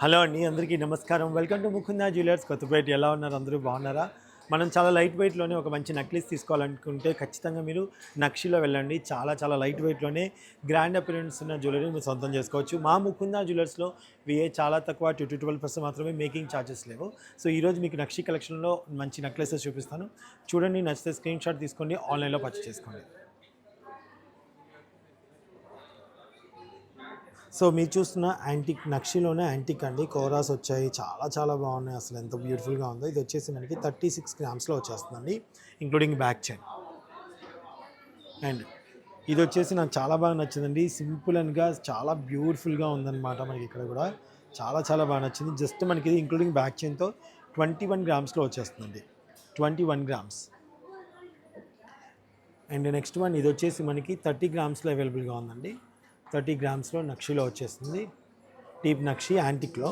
Hello అండి, అందరికీ నమస్కారం. Welcome to Mukunda jewellers Kothapeta. ఎలా ఉన్నారు? అందరూ బాగున్నారా? మనం చాలా లైట్ వెయిట్లోనే ఒక మంచి నెక్లెస్ తీసుకోవాలనుకుంటే ఖచ్చితంగా మీరు నక్షిలో వెళ్ళండి. చాలా చాలా లైట్ వెయిట్లోనే గ్రాండ్ అపిరెన్స్ ఉన్న జ్యువెలరీ మీరు సొంతం చేసుకోవచ్చు. మా ముకుందా జ్యువెలర్స్లో చాలా తక్కువ 2-12% మాత్రమే మేకింగ్ ఛార్జెస్ లేవు. సో ఈరోజు మీకు నక్షి కలెక్షన్లో మంచి నెక్లెసెస్ చూపిస్తాను. చూడండి, నచ్చితే స్క్రీన్ షాట్ తీసుకోండి, ఆన్లైన్లో పర్చేస్ చేసుకోండి. సో మీరు చూస్తున్న యాంటిక్ నక్షిలోనే యాంటిక్ అండి, కోరాస్ వచ్చాయి. చాలా చాలా బాగున్నాయి, అసలు ఎంత బ్యూటిఫుల్గా ఉందో. ఇది వచ్చేసి మనకి 36 గ్రామ్స్లో వచ్చేస్తుందండి, ఇంక్లూడింగ్ బ్యాక్ చైన్. అండ్ ఇది వచ్చేసి నాకు చాలా బాగా నచ్చిందండి. సింపుల్ అండ్గా చాలా బ్యూటిఫుల్గా ఉందన్నమాట. మనకి ఇక్కడ కూడా చాలా చాలా బాగా నచ్చింది. జస్ట్ మనకి ఇది ఇంక్లూడింగ్ బ్యాక్ చైన్తో 21 గ్రామ్స్లో వచ్చేస్తుందండి, 21 గ్రామ్స్. అండ్ నెక్స్ట్ వన్ ఇది వచ్చేసి మనకి 30 గ్రామ్స్లో అవైలబుల్గా ఉందండి. 30 గ్రామ్స్లో నక్షిలో వచ్చేస్తుంది, డీప్ నక్షి యాంటిక్లో.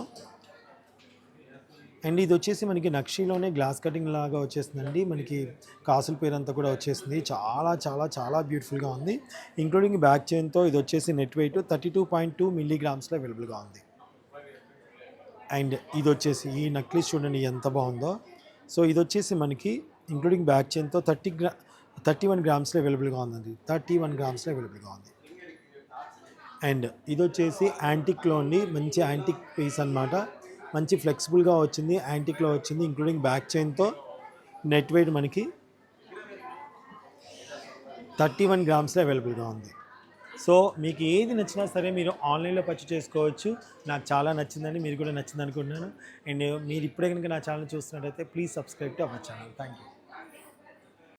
అండ్ ఇది వచ్చేసి మనకి నక్షిలోనే గ్లాస్ కటింగ్ లాగా వచ్చేస్తుందండి. మనకి కాసుల పేరు అంతా కూడా వచ్చేసింది. చాలా చాలా చాలా బ్యూటిఫుల్గా ఉంది, ఇంక్లూడింగ్ బ్యాక్ చైన్తో. ఇది వచ్చేసి నెట్ వెయిట్ 32.2 మిల్లీగ్రామ్స్లో అవైలబుల్గా ఉంది. అండ్ ఇది వచ్చేసి ఈ నెక్లెస్ చూడండి ఎంత బాగుందో. సో ఇది వచ్చేసి మనకి ఇంక్లూడింగ్ బ్యాక్ చైన్తో 31 గ్రామ్స్లో అవైలబుల్గా ఉందండి. 31 గ్రామ్స్లో అవైలబుల్గా ఉంది. అండ్ ఇది వచ్చేసి యాంటిక్లో అండి, మంచి యాంటిక్ పీస్ అనమాట. మంచి ఫ్లెక్సిబుల్గా వచ్చింది, యాంటిక్లో వచ్చింది, ఇంక్లూడింగ్ బ్యాక్ చైన్తో. నెట్ వెయిట్ మనకి 31 గ్రామ్స్లో అవైలబుల్గా ఉంది. సో మీకు ఏది నచ్చినా సరే మీరు ఆన్లైన్లో పర్చేస్ చేసుకోవచ్చు. నాకు చాలా నచ్చిందండి, మీరు కూడా నచ్చింది అనుకుంటున్నాను. అండ్ మీరు ఇప్పుడే కనుక నా ఛానల్ చూస్తున్నట్టయితే please subscribe to our channel. Thank you.